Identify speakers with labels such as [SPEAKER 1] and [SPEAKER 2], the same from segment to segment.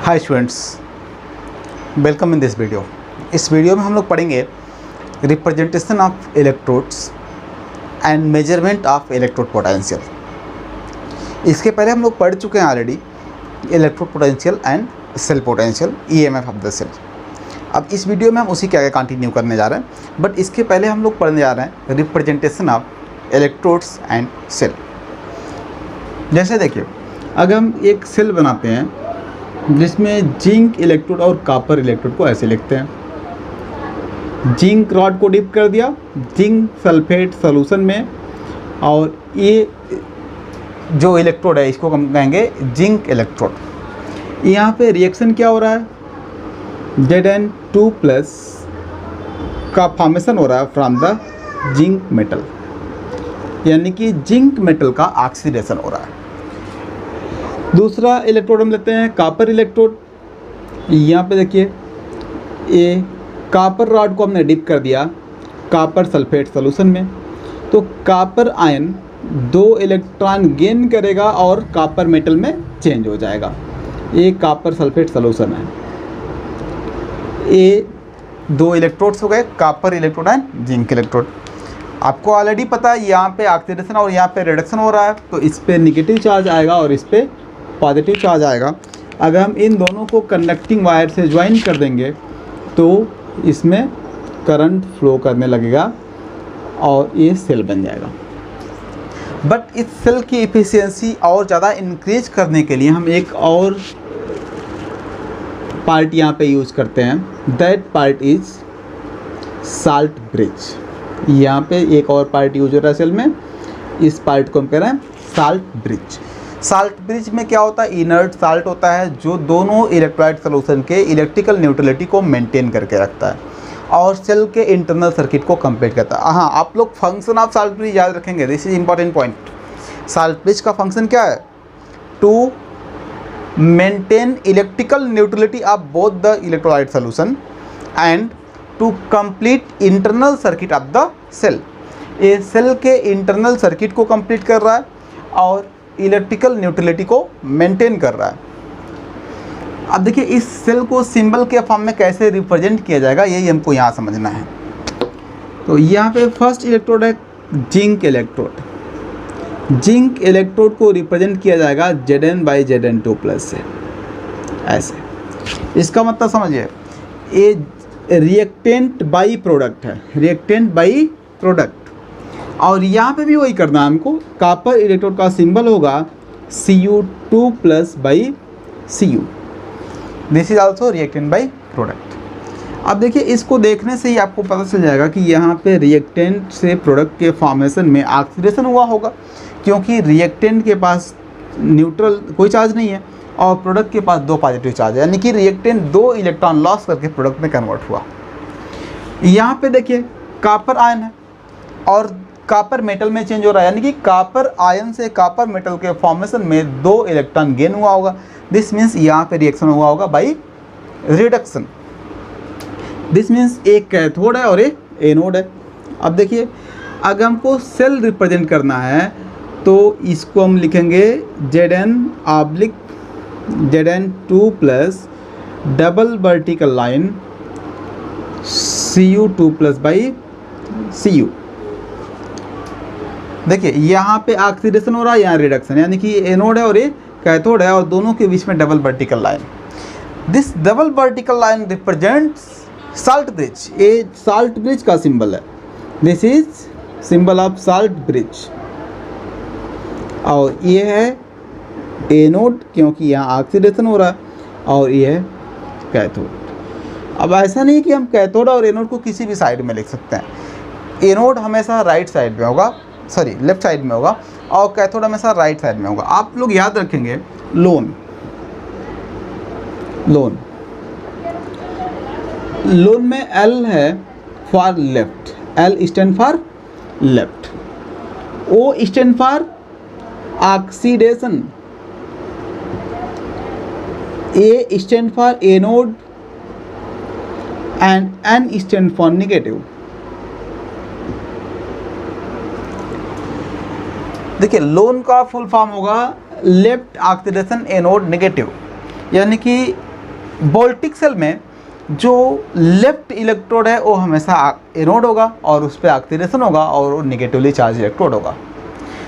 [SPEAKER 1] Hi students, welcome in this video. इस video में हम लोग पढ़ेंगे representation of electrodes and measurement of electrode potential. इसके पहले हम लोग पढ़ चुके हैं already electrode potential and cell potential, EMF of the cell. अब इस वीडियो में हम उसी के आगे कंटिन्यू करने जा रहे हैं, बट इसके पहले हम लोग पढ़ने जा रहे हैं representation of electrodes and cell. जैसे देखिए, अगर हम एक सेल बनाते हैं जिसमें जिंक इलेक्ट्रोड और कॉपर इलेक्ट्रोड को ऐसे लिखते हैं। जिंक रॉड को डिप कर दिया जिंक सल्फेट सॉल्यूशन में, और ये जो इलेक्ट्रोड है इसको हम कहेंगे जिंक इलेक्ट्रोड। यहाँ पे रिएक्शन क्या हो रहा है, Zn2+ का फॉर्मेशन हो रहा है फ्रॉम द जिंक मेटल, यानी कि जिंक मेटल का ऑक्सीडेशन हो रहा है। दूसरा इलेक्ट्रोड हम लेते हैं कॉपर इलेक्ट्रोड। यहाँ पे देखिए, ये कॉपर रॉड को हमने डिप कर दिया कॉपर सल्फेट सॉल्यूशन में, तो कॉपर आयन 2 इलेक्ट्रॉन गेन करेगा और कॉपर मेटल में चेंज हो जाएगा। ये कॉपर सल्फेट सॉल्यूशन है। ये 2 इलेक्ट्रोड्स हो गए, copper electrode and zinc electrode. आपको ऑलरेडी पता है यहाँ पे ऑक्सीडेशन और यहाँ पे रिडक्शन हो रहा है, तो इस पे नेगेटिव चार्ज आएगा और इस पे पॉजिटिव चार्ज आएगा। अगर हम इन दोनों को कंडक्टिंग वायर से ज्वाइन कर देंगे तो इसमें करंट फ्लो करने लगेगा और ये सेल बन जाएगा। बट इस सेल की एफिशिएंसी और ज़्यादा इंक्रीज करने के लिए हम एक और पार्ट यहाँ पे यूज़ करते हैं, that part is salt bridge. यहाँ पे एक और पार्ट यूज हो रहा है सेल में, इस पार्ट को हम कह रहे हैं साल्ट ब्रिज। साल्ट ब्रिज में क्या होता है, इनर्ट साल्ट होता है जो दोनों इलेक्ट्रोलाइट सॉल्यूशन के इलेक्ट्रिकल न्यूट्रलिटी को मेंटेन करके रखता है और सेल के इंटरनल सर्किट को कंप्लीट करता है। हाँ, आप लोग फंक्शन ऑफ साल्ट ब्रिज याद रखेंगे, this is important point. Salt bridge का फंक्शन क्या है, to maintain electrical neutrality of both the electrolyte solution and to complete internal circuit of the cell. ये सेल के इंटरनल सर्किट को complete कर रहा है और इलेक्ट्रिकल न्यूट्रलिटी को मेंटेन कर रहा है। अब देखिए, इस सेल को सिंबल के फॉर्म में कैसे रिप्रेजेंट किया जाएगा, यही हमको यहाँ समझना है। तो यहाँ पे फर्स्ट इलेक्ट्रोड है जिंक इलेक्ट्रोड। जिंक इलेक्ट्रोड को रिप्रेजेंट किया जाएगा Zn/Zn2+ से, ऐसे। इसका मतलब समझिए, ये रिएक्टेंट बाई प्रोडक्ट है, रिएक्टेंट बाई प्रोडक्ट। और यहाँ पे भी वही करना है हमको। कॉपर इलेक्ट्रोड का सिंबल होगा Cu2+/Cu। This is also reactant by product. अब देखिए, इसको देखने से ही आपको पता चल जाएगा कि यहाँ पे रिएक्टेंट से प्रोडक्ट के फॉर्मेशन में ऑक्सीडेशन हुआ होगा, क्योंकि रिएक्टेंट के पास न्यूट्रल कोई चार्ज नहीं है और प्रोडक्ट के पास 2 पॉजिटिव चार्ज है, यानी कि रिएक्टेंट 2 इलेक्ट्रॉन लॉस करके प्रोडक्ट में कन्वर्ट हुआ। यहाँ पे देखिए, कॉपर आयन है और कॉपर मेटल में चेंज हो रहा है, यानी कि कॉपर आयन से कॉपर मेटल के फॉर्मेशन में 2 इलेक्ट्रॉन गेन हुआ होगा। दिस मीन्स यहाँ पे रिएक्शन हुआ होगा बाई रिडक्शन। दिस मीन्स एक कैथोड है और एक एनोड है। अब देखिए, अगर हमको सेल रिप्रेजेंट करना है तो इसको हम लिखेंगे Zn/Zn2+ double vertical line Cu2+/Cu। देखिए, यहाँ पे ऑक्सीडेशन हो रहा है, यहाँ रिडक्शन, यानी कि एनोड है और ये कैथोड है और दोनों के बीच में double vertical line. This double vertical line represents salt bridge. ये साल्ट ब्रिज का सिंबल है। This is symbol of salt bridge. और ये है एनोड, क्योंकि यहाँ ऑक्सीडेशन हो रहा है, और ये है कैथोड। अब ऐसा नहीं कि हम कैथोड और एनोड को किसी भी साइड में लिख सकते हैं। एनोड हमेशा राइट साइड में होगा, सॉरी लेफ्ट साइड में होगा, और कैथोड हमेशा राइट साइड में होगा। आप लोग याद रखेंगे, लोन में L है for left, L stand for left, O stand for oxidation, A stand for anode and N stand for negative. देखिए, लोन का फुल फॉर्म होगा लेफ्ट ऑक्सीडेशन एनोड नेगेटिव, यानी कि वोल्टिक सेल में जो लेफ्ट इलेक्ट्रोड है वो हमेशा एनोड होगा और उस पर ऑक्सीडेशन होगा और वो निगेटिवली चार्ज इलेक्ट्रोड होगा।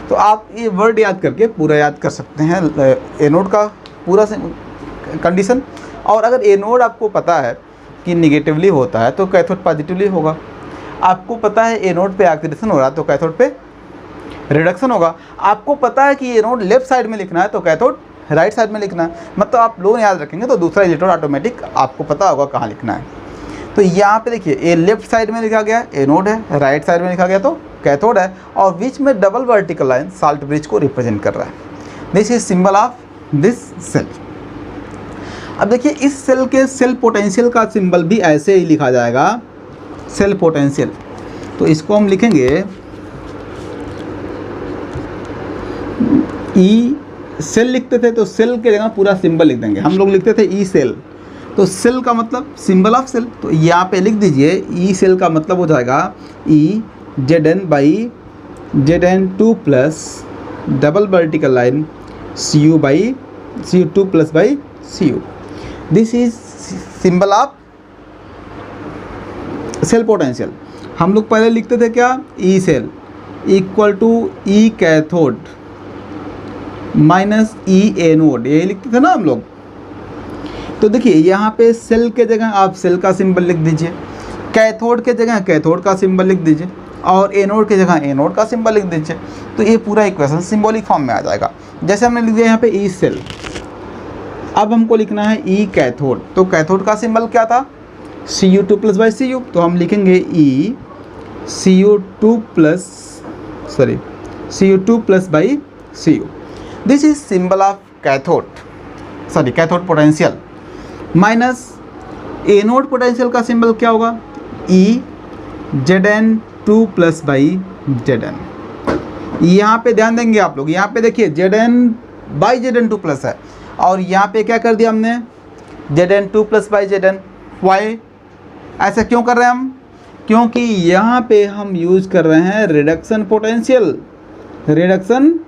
[SPEAKER 1] तो आप ये वर्ड याद करके पूरा याद कर सकते हैं एनोड का पूरा कंडीशन। और अगर एनोड आपको पता है कि निगेटिवली होता है तो कैथोड पॉजिटिवली होगा। आपको पता है एनोड पे ऑक्सीडेशन हो रहा है तो कैथोड पे रिडक्शन होगा। आपको पता है कि एनोड लेफ्ट साइड में लिखना है तो कैथोड राइट साइड में लिखना है। मतलब आप लोग याद रखेंगे तो दूसरा इलेक्ट्रोड ऑटोमेटिक आपको पता होगा कहाँ लिखना है। तो यहाँ पे देखिए ये लेफ्ट साइड में लिखा गया एनोड है, राइट साइड में लिखा गया तो कैथोड है, और बीच में double vertical line salt bridge को रिप्रेजेंट कर रहा है। This is symbol of this cell. अब देखिए इस सेल के सेल पोटेंशियल का सिंबल भी ऐसे ही लिखा जाएगा, सेल पोटेंशियल। तो इसको हम लिखेंगे ई सेल लिखते थे तो सेल के जगह पूरा सिंबल लिख देंगे। हम लोग लिखते थे ई सेल, तो सेल का मतलब सिंबल ऑफ सेल। तो यहाँ पे लिख दीजिए ई सेल का मतलब हो जाएगा E Z by Z 2 plus double vertical line C U by C U 2 plus by C U. This is symbol of cell potential. हम लोग पहले लिखते थे क्या, E cell equal to E cathode minus E anode, यही लिखते थे ना हम लोग। तो देखिए यहाँ पे सेल के जगह आप सेल का सिंबल लिख दीजिए, कैथोड के जगह कैथोड का सिंबल लिख दीजिए और एनोड के जगह एनोड का सिंबल लिख दीजिए। तो ये पूरा इक्वेशन सिंबॉलिक फॉर्म में आ जाएगा। जैसे हमने लिख दिया यहाँ पे ई सेल, अब हमको लिखना है ई कैथोड। तो कैथोड का सिंबल क्या था, Cu2 plus by C you. तो हम लिखेंगे E Cu2 plus by C U. This is symbol of cathode, sorry cathode potential. Minus anode potential का सिंबल क्या होगा, ई Zn2 प्लस बाई Zn। यहाँ पे ध्यान देंगे आप लोग, यहाँ पे देखिए Zn बाई Zn2 प्लस है और यहाँ पे क्या कर दिया हमने Zn2 plus by Zn। Y ऐसा क्यों कर रहे हैं हम, क्योंकि यहाँ पे हम यूज कर रहे हैं रिडक्शन पोटेंशियल, रिडक्शन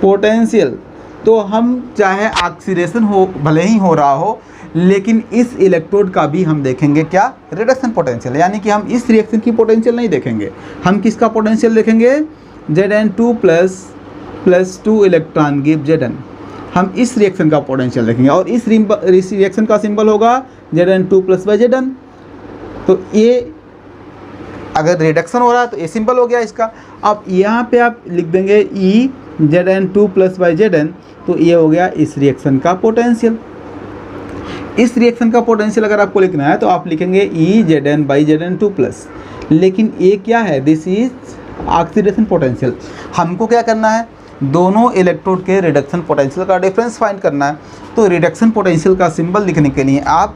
[SPEAKER 1] पोटेंशियल। तो हम चाहे ऑक्सीडेशन हो भले ही हो रहा हो, लेकिन इस इलेक्ट्रोड का भी हम देखेंगे क्या, रिडक्शन पोटेंशियल। यानी कि हम इस रिएक्शन की पोटेंशियल नहीं देखेंगे, हम किसका पोटेंशियल देखेंगे, Zn2 plus 2 electron give Zn। हम इस रिएक्शन का पोटेंशियल देखेंगे और इस रिएक्शन का सिंबल होगा Zn2 प्लस बाई Zn। तो ये अगर रिडक्शन हो रहा है तो ये सिंबल हो गया इसका। अब यहाँ पे आप लिख देंगे ई Zn2 प्लस बाई Zn, तो ये हो गया इस रिएक्शन का पोटेंशियल। इस रिएक्शन का पोटेंशियल अगर आपको लिखना है तो आप लिखेंगे ई Zn बाई Zn2 प्लस। लेकिन ये क्या है, दिस इज ऑक्सीडेशन पोटेंशियल। हमको क्या करना है, दोनों इलेक्ट्रोड के रिडक्शन पोटेंशियल का डिफरेंस फाइंड करना है। तो रिडक्शन पोटेंशियल का सिंबल लिखने के लिए आप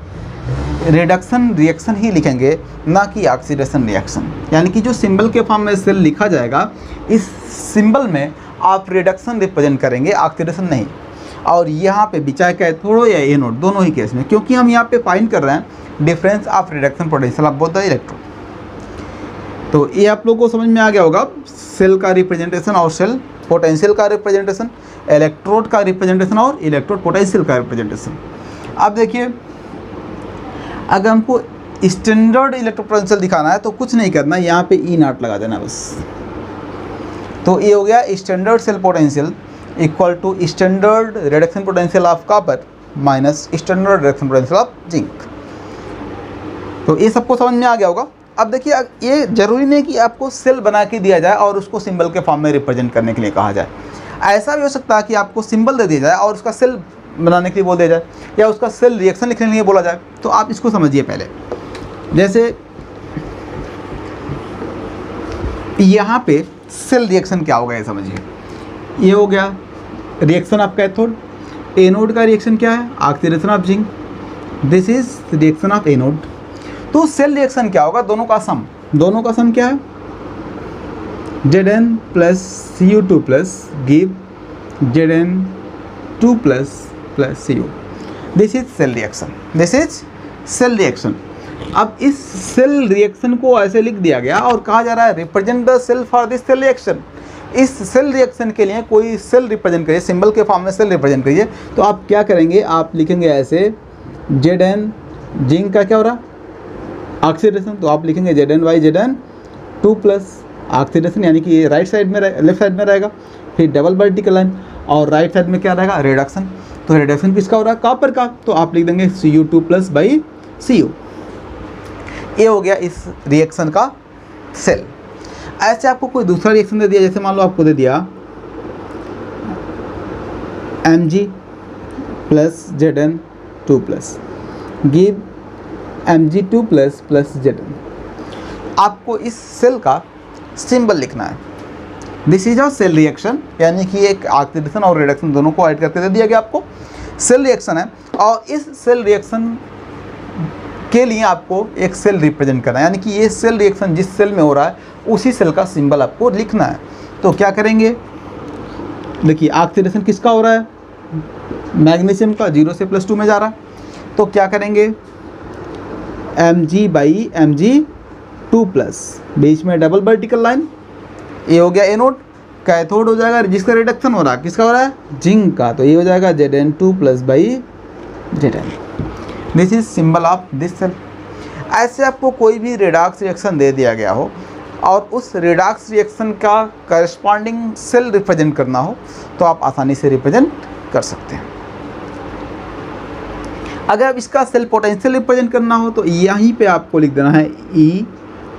[SPEAKER 1] रिडक्शन रिएक्शन ही लिखेंगे, ना कि ऑक्सीडेशन रिएक्शन। यानी कि जो सिंबल के फॉर्म में सेल लिखा जाएगा, इस सिंबल में आप रिडक्शन रिप्रेजेंट करेंगे, ऑक्सीडेशन नहीं। और यहाँ पे भी चाहे कैथोड या एनोड दोनों ही केस में, क्योंकि हम यहाँ पे फाइंड कर रहे हैं difference of reduction potential of both the electrode. तो ये आप लोगों को समझ में आ गया होगा, सेल का रिप्रेजेंटेशन और सेल पोटेंशियल का रिप्रेजेंटेशन, इलेक्ट्रोड का रिप्रेजेंटेशन और इलेक्ट्रोड पोटेंशियल का रिप्रेजेंटेशन। अब देखिए अगर हमको स्टैंडर्ड इलेक्ट्रोड पोटेंशियल दिखाना है तो कुछ नहीं करना, यहाँ पे ई नॉट लगा देना बस। तो ये हो गया standard cell potential equal to standard reduction potential of copper minus standard reduction potential of zinc. तो ये सबको समझ में आ गया होगा। अब देखिए ये जरूरी नहीं कि आपको सेल बना के दिया जाए और उसको सिंबल के फॉर्म में रिप्रेजेंट करने के लिए कहा जाए। ऐसा भी हो सकता है कि आपको सिंबल दे दिया जाए और उसका सेल बनाने के लिए बोल दिया जाए, या उसका सेल रिएक्शन लिखने के लिए बोला जाए। तो आप इसको समझिए पहले। जैसे यहाँ पे सेल रिएक्शन क्या होगा ये समझिए। ये हो गया रिएक्शन ऑफ कैथोड, एनोड का रिएक्शन क्या है, oxidation of zinc. This is reaction of anode. तो सेल रिएक्शन क्या होगा, दोनों का सम, दोनों का सम क्या है, Zn plus Cu2 plus give Zn2 plus Cu। This is cell reaction, this is cell reaction. अब इस सेल रिएक्शन को ऐसे लिख दिया गया और कहा जा रहा है represent the cell for this cell reaction. इस सेल रिएक्शन के लिए कोई सेल रिप्रेजेंट करिए, सिंबल के फॉर्म में सेल रिप्रेजेंट करिए। तो आप क्या करेंगे, आप लिखेंगे ऐसे Zn जिंक का क्या हो रहा ऑक्सीडेशन, तो आप लिखेंगे Zn2 प्लस ऑक्सीडेशन, यानी कि ये राइट साइड में लेफ्ट साइड में रहेगा। फिर डबल वर्टिकल लाइन और राइट साइड में क्या रहेगा रिडक्शन, तो रिडक्शन किसका हो रहा है कॉपर का, तो आप लिख देंगे Cu2 प्लस बाई Cu। ये हो गया इस रिएक्शन का सेल। ऐसे आपको कोई दूसरा रिएक्शन दे दिया, जैसे मान लो आपको दे दिया Mg plus Zn2 plus give Mg2 plus plus Zn। आपको इस सेल का सिंबल लिखना है। This is a cell reaction, यानी कि एक ऑक्सीडेशन और रिडक्शन दोनों को ऐड करके दे दिया गया आपको। सेल रिएक्शन है और इस सेल रिएक्शन के लिए आपको एक सेल रिप्रेजेंट करना है, यानी कि ये सेल रिएक्शन जिस सेल में हो रहा है उसी सेल का सिंबल आपको लिखना है। तो क्या करेंगे, देखिए ऑक्सीडेशन किसका हो रहा है मैग्नीशियम का, 0 से +2 में जा रहा है, तो क्या करेंगे Mg/Mg2 प्लस, बीच में डबल वर्टिकल लाइन, ये हो गया एनोड। कैथोड हो जाएगा जिसका रिडक्शन हो रहा है, किसका हो रहा है जिंक का, तो ये हो जाएगा Zn2 plus by Zn। This is symbol of this cell. ऐसे आपको कोई भी रिडॉक्स रिएक्शन दे दिया गया हो और उस रिडॉक्स रिएक्शन का करस्पॉन्डिंग सेल रिप्रेजेंट करना हो तो आप आसानी से रिप्रेजेंट कर सकते हैं। अगर आप इसका सेल पोटेंशियल रिप्रेजेंट करना हो तो यहीं पे आपको लिख देना है E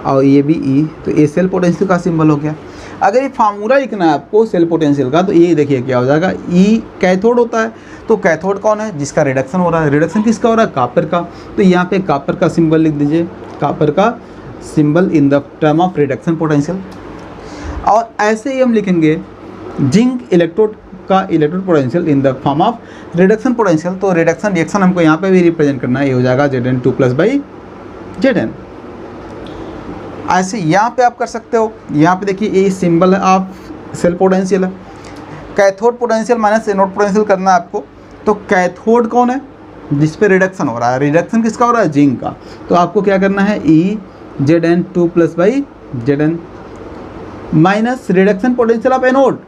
[SPEAKER 1] और ये भी E, तो ये सेल पोटेंशियल का सिंबल हो गया। अगर ये फार्मूला लिखना है आपको सेल पोटेंशियल का, तो ये देखिए क्या हो जाएगा, E कैथोड होता है, तो कैथोड कौन है जिसका रिडक्शन हो रहा है, रिडक्शन किसका हो रहा है कॉपर का, तो यहाँ पे कॉपर का सिंबल लिख दीजिए, कॉपर का symbol in the term of reduction potential. और ऐसे ही हम लिखेंगे जिंक इलेक्ट्रोड का electrode potential in the form of reduction potential, तो रिडक्शन रिएक्शन हमको यहाँ पे भी रिप्रेजेंट करना है, ये हो जाएगा Zn2 प्लस बाई Zn। ऐसे यहाँ पे आप कर सकते हो, यहाँ पे देखिए ये सिंबल है ऑफ सेल पोटेंशियल है, cathode potential minus anode potential करना है आपको। तो कैथोड कौन है जिस पे रिडक्शन हो रहा है, रिडक्शन किसका हो रहा है जिंक का, तो आपको क्या करना है E Zn2 plus by Zn minus reduction potential of anode,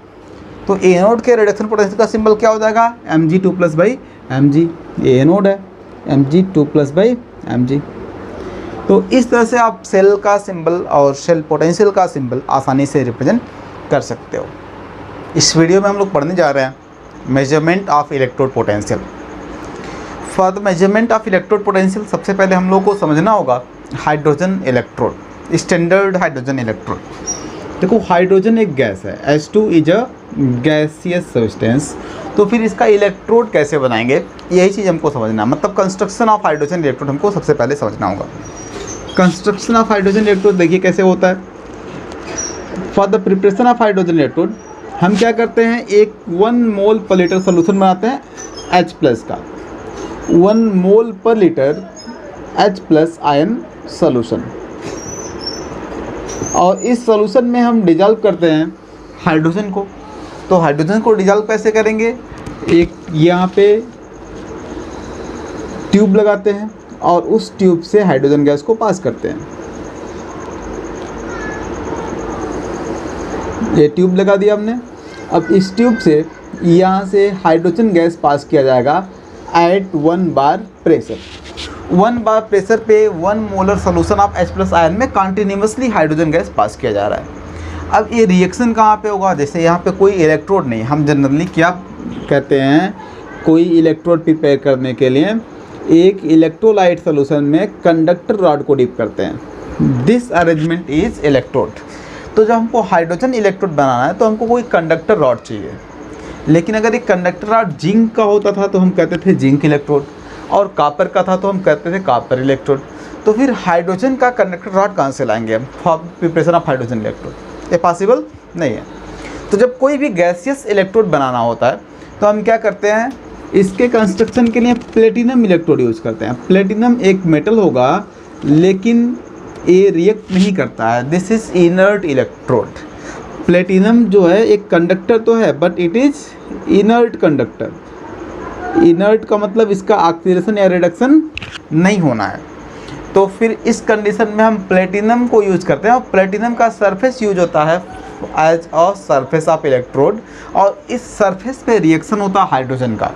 [SPEAKER 1] तो एनोड के रिडक्शन पोटेंशियल का सिंबल क्या हो जाएगा Mg2 प्लस बाई Mg, ये एनोड है Mg2 प्लस बाई Mg। तो इस तरह से आप सेल का सिंबल और सेल पोटेंशियल का सिंबल आसानी से रिप्रेजेंट कर सकते हो। इस वीडियो में हम लोग पढ़ने जा रहे हैं measurement of electrode potential. For the measurement of electrode potential सबसे पहले हम लोग को समझना होगा hydrogen electrode, standard hydrogen electrode. देखो हाइड्रोजन एक गैस है, H2 is a gaseous substance, तो फिर इसका इलेक्ट्रोड कैसे बनाएंगे यही चीज़ हमको समझना, मतलब कंस्ट्रक्शन ऑफ हाइड्रोजन इलेक्ट्रोड हमको सबसे पहले समझना होगा। कंस्ट्रक्शन ऑफ हाइड्रोजन इलेक्ट्रोड देखिए कैसे होता है। For the preparation of hydrogen electrode हम क्या करते हैं, एक 1 मोल पर लीटर सोल्यूशन बनाते हैं H प्लस का, 1 मोल पर litre H plus ion solution, और इस सोल्यूशन में हम डिजॉल्व करते हैं हाइड्रोजन को। तो हाइड्रोजन को डिजॉल्व कैसे करेंगे, एक यहाँ पे ट्यूब लगाते हैं और उस ट्यूब से हाइड्रोजन गैस को पास करते हैं। ये ट्यूब लगा दिया हमने, अब इस ट्यूब से यहाँ से हाइड्रोजन गैस पास किया जाएगा एट 1 बार प्रेशर। 1 बार प्रेशर पे 1 molar solution of H plus ion में कंटिन्यूसली हाइड्रोजन गैस पास किया जा रहा है। अब ये रिएक्शन कहाँ पे होगा, जैसे यहाँ पे कोई इलेक्ट्रोड नहीं, हम जनरली क्या कहते हैं, कोई इलेक्ट्रोड प्रिपेयर करने के लिए एक इलेक्ट्रोलाइट सोल्यूशन में कंडक्टर रॉड को डिप करते हैं। This arrangement is electrode. तो जब हमको हाइड्रोजन इलेक्ट्रोड बनाना है तो हमको कोई कंडक्टर रॉड चाहिए, लेकिन अगर एक कंडक्टर रॉड जिंक का होता था तो हम कहते थे जिंक इलेक्ट्रोड, और कॉपर का था तो हम कहते थे कॉपर इलेक्ट्रोड। तो फिर हाइड्रोजन का कंडक्टर रॉड कहाँ से लाएंगे हम for preparation of hydrogen electrode, ये पॉसिबल नहीं है। तो जब कोई भी गैसियस इलेक्ट्रोड बनाना होता है तो हम क्या करते हैं, इसके कंस्ट्रक्शन के लिए प्लेटिनम इलेक्ट्रोड यूज़ करते हैं। प्लेटिनम एक मेटल होगा लेकिन ये रिएक्ट नहीं करता है, this is inert electrode. Platinum जो है एक कंडक्टर तो है but it is inert conductor. Inert का मतलब इसका ऑक्सीडेशन या रिडक्शन नहीं होना है। तो फिर इस कंडीशन में हम प्लेटिनम को यूज़ करते हैं, और प्लेटिनम का सरफेस यूज होता है as a surface of electrode, और इस सरफेस पे रिएक्शन होता है हाइड्रोजन का।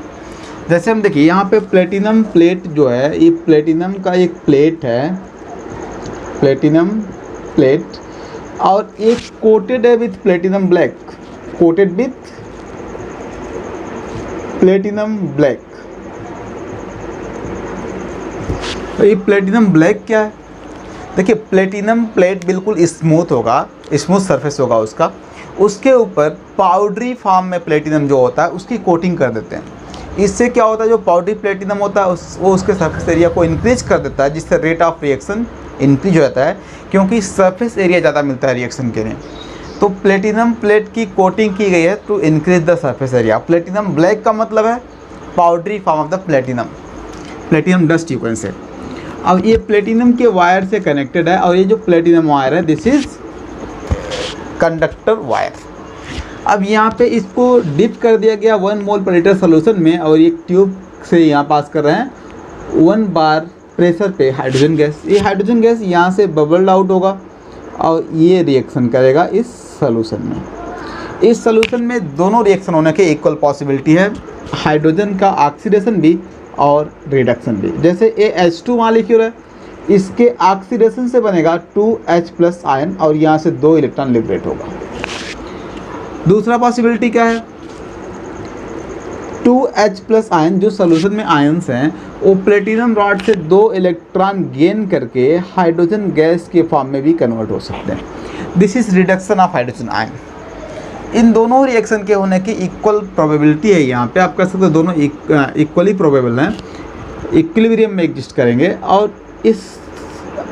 [SPEAKER 1] जैसे हम देखिए यहाँ पे प्लेटिनम प्लेट जो है, ये प्लेटिनम का एक प्लेट है, प्लेटिनम प्लेट, और एक कोटेड है with platinum black, coated with platinum black. तो ये प्लेटिनम ब्लैक क्या है? देखिए प्लेटिनम प्लेट बिल्कुल स्मूथ होगा, स्मूथ सरफेस होगा उसका, उसके ऊपर पाउडरी फॉर्म में प्लेटिनम जो होता है उसकी कोटिंग कर देते हैं। इससे क्या होता है, जो पाउडरी प्लेटिनम होता है वो उसके सरफेस एरिया को इंक्रीज कर देता है, जिससे रेट ऑफ रिएक्शन इंक्रीज हो जाता है, क्योंकि सरफेस एरिया ज़्यादा मिलता है रिएक्शन के लिए। तो प्लेटिनम प्लेट की कोटिंग की गई है to increase the surface area. Platinum black का मतलब है powdery form of the platinum, platinum dust you can say. अब ये प्लेटिनम के वायर से कनेक्टेड है, और ये जो प्लेटिनम वायर है दिस इज कंडक्टर वायर। अब यहाँ पे इसको डिप कर दिया गया 1 मोल पर लीटर सोल्यूशन में, और एक ट्यूब से यहाँ पास कर रहे हैं 1 बार प्रेशर पे हाइड्रोजन गैस। ये हाइड्रोजन गैस यहाँ से बबल्ड आउट होगा और ये रिएक्शन करेगा इस सोल्यूशन में। इस सोल्यूशन में दोनों रिएक्शन होने के इक्वल पॉसिबिलिटी है, हाइड्रोजन का ऑक्सीडेशन भी और रिडक्शन भी। जैसे H2 मॉलिक्यूल है, इसके ऑक्सीडेशन से बनेगा 2H+ आयन, और यहाँ से 2 इलेक्ट्रॉन लिबरेट होगा। दूसरा पॉसिबिलिटी क्या है, 2H+ आयन जो सोल्यूशन में आयंस हैं वो प्लेटिनम रॉड से 2 इलेक्ट्रॉन गेन करके हाइड्रोजन गैस के फॉर्म में भी कन्वर्ट हो सकते हैं। This is reduction of hydrogen ion. इन दोनों रिएक्शन के होने की इक्वल प्रोबेबिलिटी है। यहाँ पे आप कह सकते हो दोनों इक्वली प्रोबेबल हैं, इक्विलिब्रियम में एग्जिस्ट करेंगे। और इस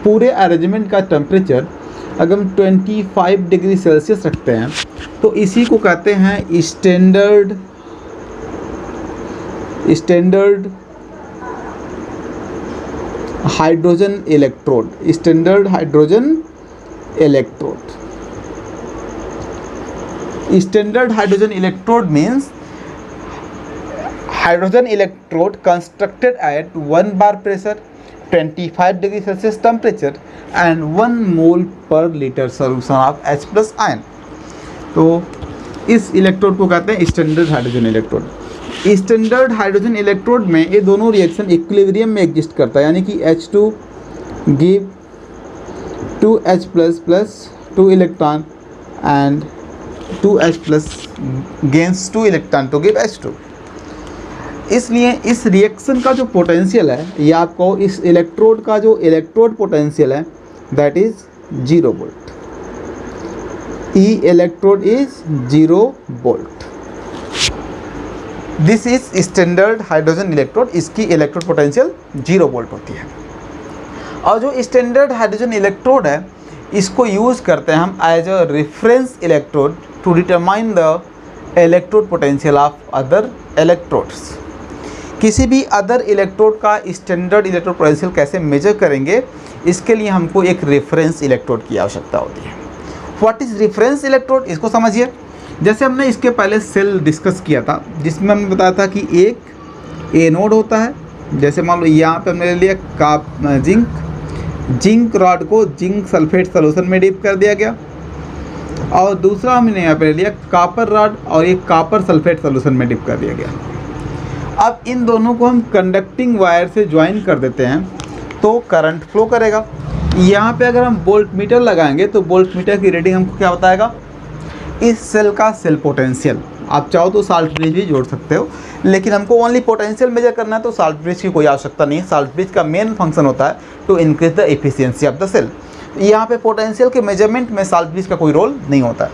[SPEAKER 1] पूरे अरेंजमेंट का टेम्परेचर अगर हम 25 डिग्री सेल्सियस रखते हैं तो इसी को कहते हैं standard hydrogen electrode, standard hydrogen electrode. Standard hydrogen electrode means hydrogen electrode constructed at 1 bar pressure, 25 degree Celsius temperature and 1 मोल पर litre solution of H+ ion. तो इस इलेक्ट्रोड को कहते हैं standard hydrogen electrode. Standard hydrogen electrode में ये दोनों reaction equilibrium में एग्जिस्ट करता है, यानी कि H2 give 2H++ 2 electron and 2H+ gains 2 electron to give H2। इसलिए इस रिएक्शन का जो पोटेंशियल है, ये आपको इस इलेक्ट्रोड का जो इलेक्ट्रोड पोटेंशियल है that is 0 volt. E electrode is 0 volt. This is standard hydrogen electrode, इसकी इलेक्ट्रोड पोटेंशियल 0 वोल्ट होती है। और जो स्टैंडर्ड हाइड्रोजन इलेक्ट्रोड है इसको यूज करते हैं हम as a reference electrode to determine the electrode potential of other electrodes. किसी भी अदर इलेक्ट्रोड का स्टैंडर्ड इलेक्ट्रोड पोटेंशियल कैसे मेजर करेंगे, इसके लिए हमको एक रेफरेंस इलेक्ट्रोड की आवश्यकता होती है। व्हाट इज रेफरेंस इलेक्ट्रोड, इसको समझिए। जैसे हमने इसके पहले सेल डिस्कस किया था जिसमें हमने बताया था कि एक एनोड होता है, जैसे मान लो यहाँ पे हमने ले लिया जिंक रॉड को जिंक सल्फेट सोल्यूशन में डिप कर दिया गया, और दूसरा हमने यहाँ पे ले लिया कॉपर रॉड और एक कॉपर सल्फेट सोल्यूशन में डिप कर दिया गया। अब इन दोनों को हम कंडक्टिंग वायर से ज्वाइन कर देते हैं तो करंट फ्लो करेगा। यहाँ पे अगर हम वोल्ट मीटर लगाएंगे तो वोल्ट मीटर की रीडिंग हमको क्या बताएगा, इस सेल का सेल पोटेंशियल। आप चाहो तो साल्ट ब्रिज भी जोड़ सकते हो, लेकिन हमको ओनली पोटेंशियल मेजर करना है तो साल्ट ब्रिज की कोई आवश्यकता नहीं है। साल्ट ब्रिज का मेन फंक्शन होता है to increase the efficiency of the cell. यहाँ पे पोटेंशियल के मेजरमेंट में साल्ट ब्रिज का कोई रोल नहीं होता है।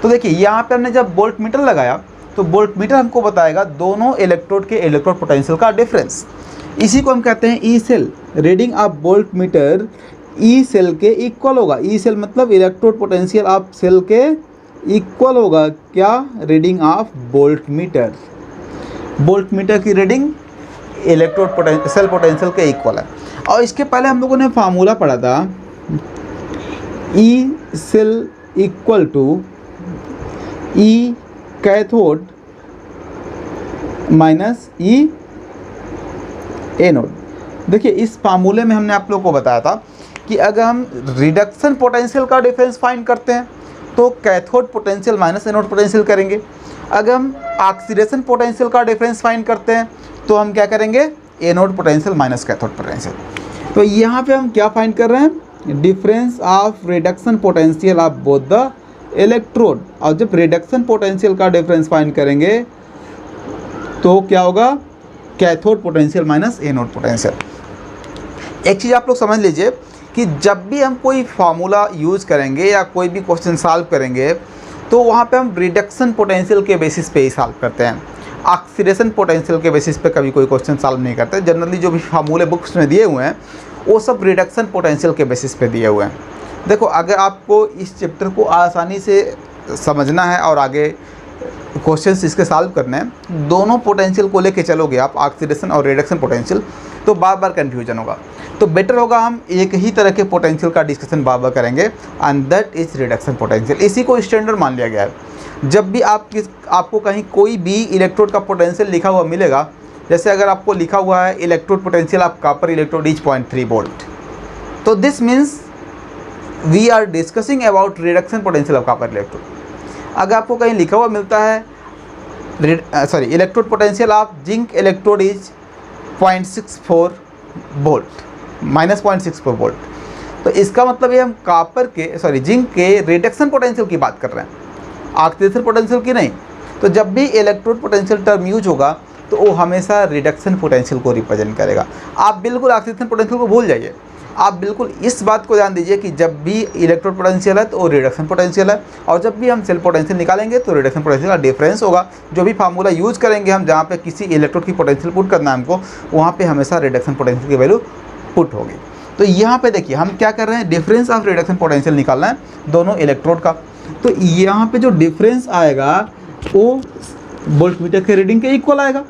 [SPEAKER 1] तो देखिए यहाँ पे हमने जब वोल्ट मीटर लगाया तो वोल्ट मीटर हमको बताएगा दोनों इलेक्ट्रोड के इलेक्ट्रोड पोटेंशियल का डिफरेंस। इसी को हम कहते हैं E cell. Reading of voltmeter E cell के इक्वल होगा। ई सेल मतलब इलेक्ट्रोड पोटेंशियल ऑफ सेल के इक्वल होगा क्या, reading of voltmeter. Voltmeter की रीडिंग इलेक्ट्रोड सेल पोटेंशियल के इक्वल है। और इसके पहले हम लोगों ने फार्मूला पढ़ा था, E cell equal to E cathode minus E anode. देखिए इस फार्मूले में हमने आप लोगों को बताया था कि अगर हम रिडक्शन पोटेंशियल का डिफरेंस फाइंड करते हैं तो cathode potential minus anode potential करेंगे। अगर हम ऑक्सीडेशन पोटेंशियल का डिफरेंस फाइंड करते हैं तो हम क्या करेंगे, anode potential minus cathode potential. तो यहाँ पे हम क्या फाइंड कर रहे हैं, difference of reduction potential of both the electrode. और जब रिडक्शन पोटेंशियल का डिफरेंस फाइंड करेंगे तो क्या होगा, cathode potential minus anode potential. एक चीज़ आप लोग समझ लीजिए कि जब भी हम कोई फार्मूला यूज़ करेंगे या कोई भी क्वेश्चन सॉल्व करेंगे तो वहाँ पे हम रिडक्शन पोटेंशियल के बेसिस पे ही सॉल्व करते हैं, ऑक्सीडेशन पोटेंशियल के बेसिस पे कभी कोई क्वेश्चन सॉल्व नहीं करते। जनरली जो भी फार्मूले बुक्स में दिए हुए हैं वो सब रिडक्शन पोटेंशियल के बेसिस पे दिए हुए हैं। देखो, अगर आपको इस चैप्टर को आसानी से समझना है और आगे क्वेश्चंस इसके सॉल्व करने हैं, दोनों पोटेंशियल को लेके चलोगे आप, ऑक्सीडेशन और रिडक्शन पोटेंशियल, तो बार बार कन्फ्यूजन होगा। तो बेटर होगा हम एक ही तरह के पोटेंशियल का डिस्कशन बार बार करेंगे, and that is reduction potential. इसी को स्टैंडर्ड मान लिया गया है। जब भी आपको कहीं कोई भी इलेक्ट्रोड का पोटेंशियल लिखा हुआ मिलेगा, जैसे अगर आपको लिखा हुआ है electrode potential of copper electrode is 0.3 volt, तो this means we are discussing about reduction potential of copper electrode. अगर आपको कहीं लिखा हुआ मिलता है electrode potential of zinc electrode is 0.64 volt, minus 0.64 volt, तो इसका मतलब ये हम कॉपर के जिंक के रिडक्शन पोटेंशियल की बात कर रहे हैं, ऑक्सीडेशन पोटेंशियल की नहीं। तो जब भी इलेक्ट्रोड पोटेंशियल टर्म यूज होगा तो वो हमेशा रिडक्शन पोटेंशियल को रिप्रेजेंट करेगा। आप बिल्कुल ऑक्सीडेशन पोटेंशियल को भूल जाइए, आप बिल्कुल इस बात को ध्यान दीजिए कि जब भी इलेक्ट्रोड पोटेंशियल है तो वो रिडक्शन पोटेंशियल है, और जब भी हम सेल पोटेंशियल निकालेंगे तो रिडक्शन पोटेंशियल का डिफरेंस होगा। जो भी फार्मूला यूज़ करेंगे हम, जहाँ पे किसी इलेक्ट्रोड की पोटेंशियल पुट करना है हमको, वहाँ पे हमेशा रिडक्शन पोटेंशियल की वैल्यू पुट होगी। तो यहाँ पे देखिए हम क्या कर रहे हैं, डिफरेंस ऑफ रिडक्शन पोटेंशियल निकालना है दोनों इलेक्ट्रोड का। तो यहाँ पे जो डिफरेंस आएगा वो वोल्टमीटर के रीडिंग के इक्वल आएगा।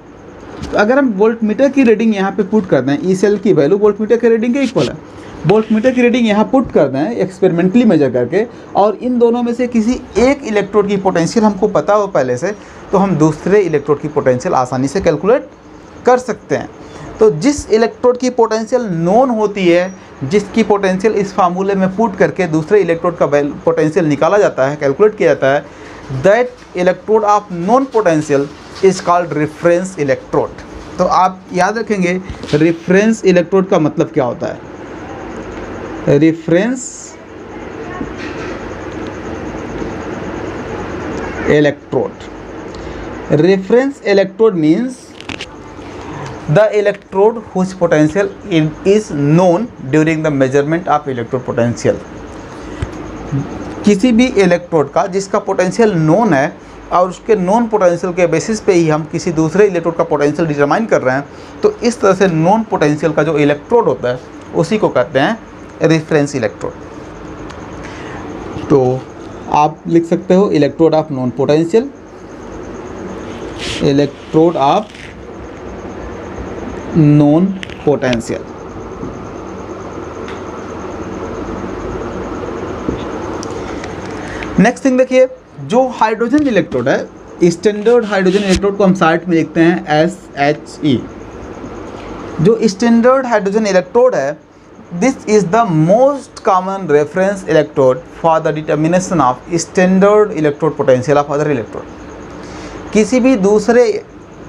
[SPEAKER 1] तो अगर हम वोल्टमीटर की रीडिंग यहाँ पे पुट कर दें, ई सेल की वैल्यू वोल्टमीटर के रीडिंग के इक्वल है, वोल्टमीटर की रीडिंग यहाँ पुट कर दें एक्सपेरिमेंटली मेजर करके, और इन दोनों में से किसी एक इलेक्ट्रोड की पोटेंशियल हमको पता हो पहले से, तो हम दूसरे इलेक्ट्रोड की पोटेंशियल आसानी से कैलकुलेट कर सकते हैं। तो जिस इलेक्ट्रोड की पोटेंशियल नोन होती है, जिसकी पोटेंशियल इस फार्मूले में पुट करके दूसरे इलेक्ट्रोड का पोटेंशियल निकाला जाता है, कैलकुलेट किया जाता है, that electrode of known potential is called reference electrode. तो आप याद रखेंगे रेफरेंस इलेक्ट्रोड का मतलब क्या होता है। Reference electrode means the electrode whose potential is known during the measurement of electrode potential। किसी भी इलेक्ट्रोड का जिसका पोटेंशियल नोन है और उसके नॉन पोटेंशियल के बेसिस पे ही हम किसी दूसरे इलेक्ट्रोड का पोटेंशियल डिटरमाइन कर रहे हैं, तो इस तरह से नॉन पोटेंशियल का जो इलेक्ट्रोड होता है उसी को कहते हैं रेफरेंस इलेक्ट्रोड। तो आप लिख सकते हो electrode of non potential, electrode of non potential. Next thing देखिए, जो हाइड्रोजन इलेक्ट्रोड है, स्टैंडर्ड हाइड्रोजन इलेक्ट्रोड को हम साइड में लिखते हैं SHE। जो स्टैंडर्ड हाइड्रोजन इलेक्ट्रोड है, this is the most common reference electrode for the determination of standard electrode potential of other electrode. किसी भी दूसरे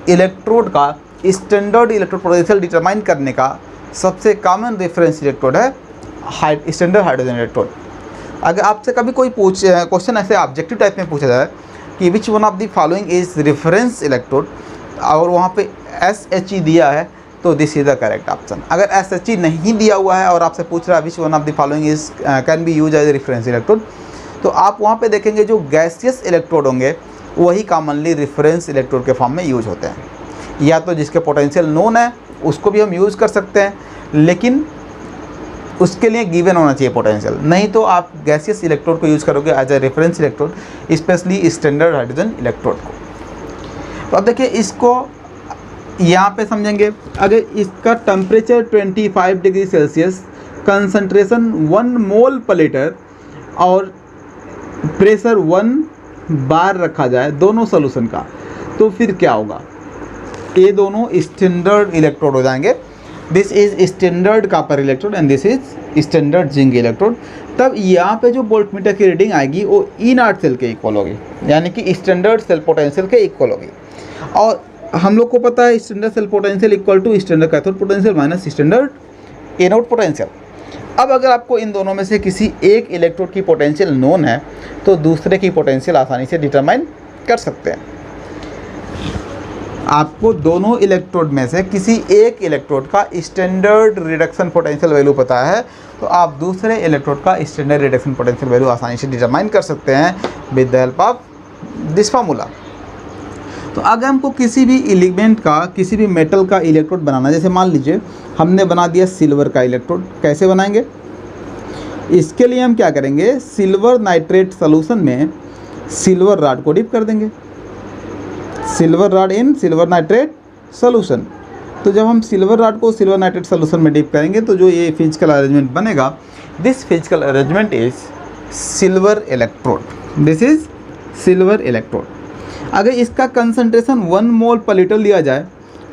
[SPEAKER 1] इलेक्ट्रोड का स्टैंडर्ड इलेक्ट्रोड पोटेंशियल डिटरमाइन करने का सबसे कॉमन रेफरेंस इलेक्ट्रोड है स्टैंडर्ड हाइड्रोजन इलेक्ट्रोड। अगर आपसे कभी कोई क्वेश्चन ऐसे ऑब्जेक्टिव टाइप में पूछा जाए कि विच one of the following is reference electrode, और वहाँ पे SHE दिया है, तो this is the correct option. अगर SHE नहीं दिया हुआ है और आपसे पूछ रहा है which one of the following is can be use as reference electrode, तो आप वहाँ पे देखेंगे जो गैसियस इलेक्ट्रोड होंगे वही कॉमनली रेफरेंस इलेक्ट्रोड के फॉर्म में यूज होते हैं। या तो जिसके पोटेंशियल नोन है उसको भी हम यूज़ कर सकते हैं, लेकिन उसके लिए गिवन होना चाहिए पोटेंशियल, नहीं तो आप गैसियस इलेक्ट्रोड को यूज़ करोगे as a reference electrode, specially standard hydrogen electrode को। तो अब देखिए इसको यहाँ पे समझेंगे। अगर इसका टेम्परेचर 25 डिग्री सेल्सियस, कंसंट्रेशन 1 मोल पर लीटर और प्रेशर 1 बार रखा जाए दोनों सोल्यूशन का, तो फिर क्या होगा, ये दोनों स्टैंडर्ड इलेक्ट्रोड हो जाएंगे। This is standard copper electrode and this is standard zinc electrode. तब यहाँ पे जो वोल्टमीटर की रीडिंग आएगी वो E0 सेल के इक्वल होगी, यानी कि स्टैंडर्ड सेल पोटेंशियल के इक्वल होगी। और हम लोग को पता है standard cell potential equal to standard cathode potential minus standard anode potential. अब अगर आपको इन दोनों में से किसी एक इलेक्ट्रोड की पोटेंशियल नोन है तो दूसरे की पोटेंशियल आसानी से डिटरमाइन कर सकते हैं। आपको दोनों इलेक्ट्रोड में से किसी एक इलेक्ट्रोड का स्टैंडर्ड रिडक्शन पोटेंशियल वैल्यू पता है तो आप दूसरे इलेक्ट्रोड का स्टैंडर्ड रिडक्शन पोटेंशियल वैल्यू आसानी से डिटरमाइन कर सकते हैं with the help of this formula. तो अगर हमको किसी भी एलिमेंट का, किसी भी मेटल का इलेक्ट्रोड बनाना है, जैसे मान लीजिए हमने बना दिया सिल्वर का इलेक्ट्रोड, कैसे बनाएंगे? इसके लिए हम क्या करेंगे, सिल्वर नाइट्रेट सोल्यूशन में सिल्वर रॉड को डिप कर देंगे, सिल्वर रॉड इन सिल्वर नाइट्रेट सोल्यूशन। तो जब हम सिल्वर रॉड को सिल्वर नाइट्रेट सोल्यूशन में डिप करेंगे तो जो ये फिजिकल अरेंजमेंट बनेगा, this physical arrangement is silver electrode, this is silver electrode. अगर इसका कंसंट्रेशन 1 मोल पर लीटर लिया जाए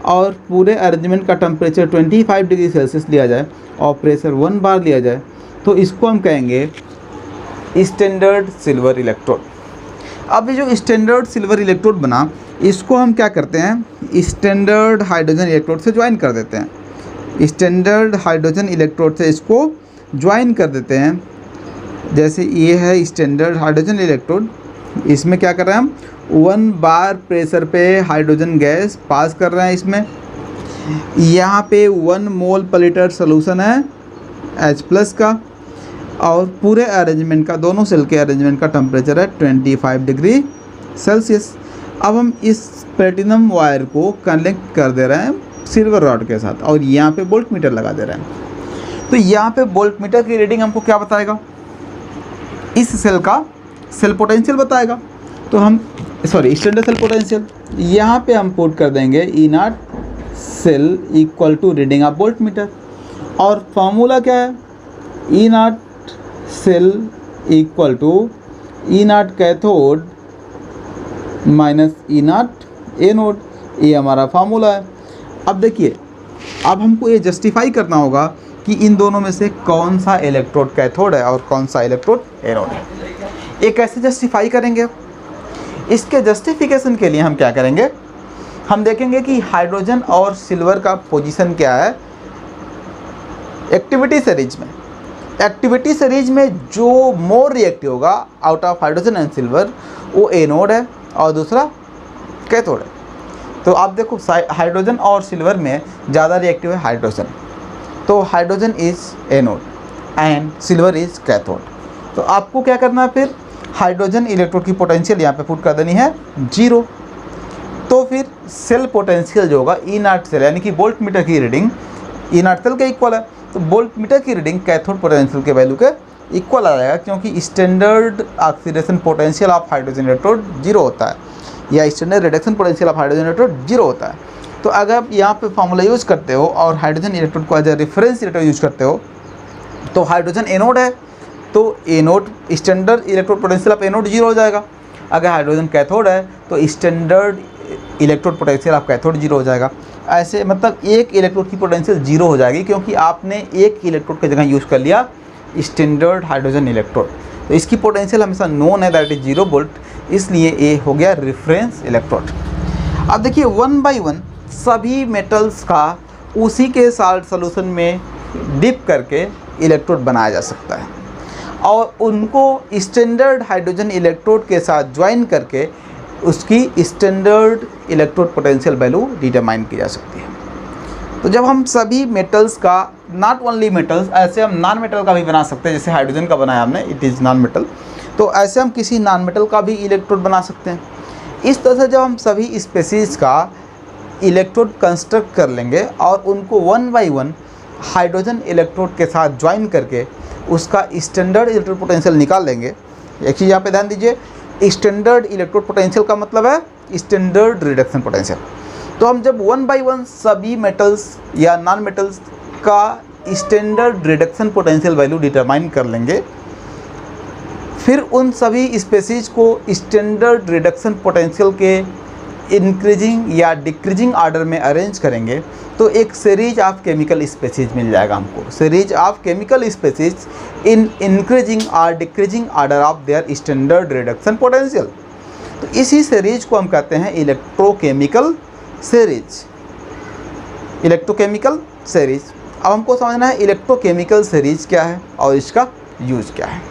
[SPEAKER 1] और पूरे अरेंजमेंट का टेम्परेचर 25 डिग्री सेल्सियस लिया जाए और प्रेशर 1 बार लिया जाए तो इसको हम कहेंगे स्टैंडर्ड सिल्वर इलेक्ट्रोड। अब ये जो स्टैंडर्ड सिल्वर इलेक्ट्रोड बना, इसको हम क्या करते हैं, स्टैंडर्ड हाइड्रोजन इलेक्ट्रोड से ज्वाइन कर देते हैं। स्टैंडर्ड हाइड्रोजन इलेक्ट्रोड से इसको ज्वाइन कर देते हैं। जैसे ये है स्टैंडर्ड हाइड्रोजन इलेक्ट्रोड, इसमें क्या कर रहे हैं हम, 1 बार प्रेशर पे हाइड्रोजन गैस पास कर रहे हैं। इसमें यहाँ पे 1 मोल पर लीटर सोल्यूशन है H+ का और पूरे अरेंजमेंट का, दोनों सेल के अरेंजमेंट का टेम्परेचर है 25 डिग्री सेल्सियस। अब हम इस प्लेटिनम वायर को कनेक्ट कर दे रहे हैं सिल्वर रॉड के साथ और यहाँ पे वोल्ट मीटर लगा दे रहे हैं। तो यहाँ पे वोल्ट मीटर की रीडिंग हमको क्या बताएगा, इस सेल का सेल पोटेंशियल बताएगा। तो हम स्टैंडर्ड सेल पोटेंशियल यहाँ पे हम पुट कर देंगे E0 cell equal to reading of voltmeter. और फार्मूला क्या है, E0 cell equal to E0 cathode minus E0 anode, ये हमारा फार्मूला है। अब देखिए, अब हमको ये जस्टिफाई करना होगा कि इन दोनों में से कौन सा इलेक्ट्रोड कैथोड है और कौन सा इलेक्ट्रोड एनोड है। ये कैसे जस्टिफाई करेंगे? इसके जस्टिफिकेशन के लिए हम क्या करेंगे, हम देखेंगे कि हाइड्रोजन और सिल्वर का पोजीशन क्या है एक्टिविटी सीरीज में। एक्टिविटी सीरीज में जो मोर रिएक्टिव होगा out of hydrogen and silver वो एनोड है और दूसरा कैथोड है। तो आप देखो हाइड्रोजन और सिल्वर में ज़्यादा रिएक्टिव है हाइड्रोजन, तो hydrogen is anode and silver is cathode. तो आपको क्या करना है, फिर हाइड्रोजन इलेक्ट्रोड की पोटेंशियल यहाँ पे पुट कर देनी है 0। तो फिर सेल पोटेंशियल जो होगा E0 सेल, यानी कि वोल्ट मीटर की रीडिंग E0 सेल के इक्वल है, तो वोल्ट मीटर की रीडिंग कैथोड पोटेंशियल के वैल्यू के इक्वल आ जाएगा, क्योंकि standard oxidation potential of hydrogen electrode 0 होता है या standard reduction potential of hydrogen electrode 0 होता है। तो अगर आप यहाँ पे फार्मूला यूज़ करते हो और हाइड्रोजन इलेक्ट्रोड को as a reference electrode use करते हो, तो हाइड्रोजन एनोड है तो anode standard electrode potential of anode 0 हो जाएगा। अगर हाइड्रोजन कैथोड है तो standard electrode potential of cathode 0 हो जाएगा। ऐसे मतलब एक इलेक्ट्रोड की पोटेंशियल 0 हो जाएगी, क्योंकि आपने एक इलेक्ट्रोड की जगह यूज़ कर लिया स्टैंडर्ड हाइड्रोजन इलेक्ट्रोड। तो इसकी पोटेंशियल हमेशा नोन है, दैट इज 0 वोल्ट, इसलिए ये हो गया रेफरेंस इलेक्ट्रोड। अब देखिए 1 बाय 1 सभी मेटल्स का उसी के साल्ट सोल्यूशन में डिप करके इलेक्ट्रोड बनाया जा सकता है और उनको स्टैंडर्ड हाइड्रोजन इलेक्ट्रोड के साथ ज्वाइन करके उसकी standard electrode potential value determine की जा सकती है। तो जब हम सभी मेटल्स का, नॉट ओनली मेटल्स, ऐसे हम नॉन मेटल का भी बना सकते हैं, जैसे हाइड्रोजन का बनाया हमने, इट इज़ नॉन मेटल, तो ऐसे हम किसी नॉन मेटल का भी इलेक्ट्रोड बना सकते हैं। इस तरह से जब हम सभी स्पेसीज़ का इलेक्ट्रोड कंस्ट्रक्ट कर लेंगे और उनको 1 बाय 1 हाइड्रोजन इलेक्ट्रोड के साथ ज्वाइन करके उसका स्टैंडर्ड इलेक्ट्रोड पोटेंशियल निकाल लेंगे। एक चीज़ यहाँ पे ध्यान दीजिए, स्टैंडर्ड इलेक्ट्रोड पोटेंशियल का मतलब है स्टैंडर्ड रिडक्शन पोटेंशियल। तो हम जब 1 बाय 1 सभी मेटल्स या नॉन मेटल्स का standard reduction potential value determine कर लेंगे, फिर उन सभी स्पेसीज को स्टैंडर्ड रिडक्शन पोटेंशियल के इंक्रीजिंग या डिक्रीजिंग ऑर्डर में अरेंज करेंगे, तो एक सीरीज ऑफ केमिकल स्पेसीज मिल जाएगा हमको, series of chemical species in increasing और decreasing order of their standard reduction potential. तो इसी सीरीज को हम कहते हैं इलेक्ट्रोकेमिकल सीरीज, इलेक्ट्रोकेमिकल सीरीज। अब हमको समझना है इलेक्ट्रोकेमिकल सीरीज क्या है और इसका यूज क्या है।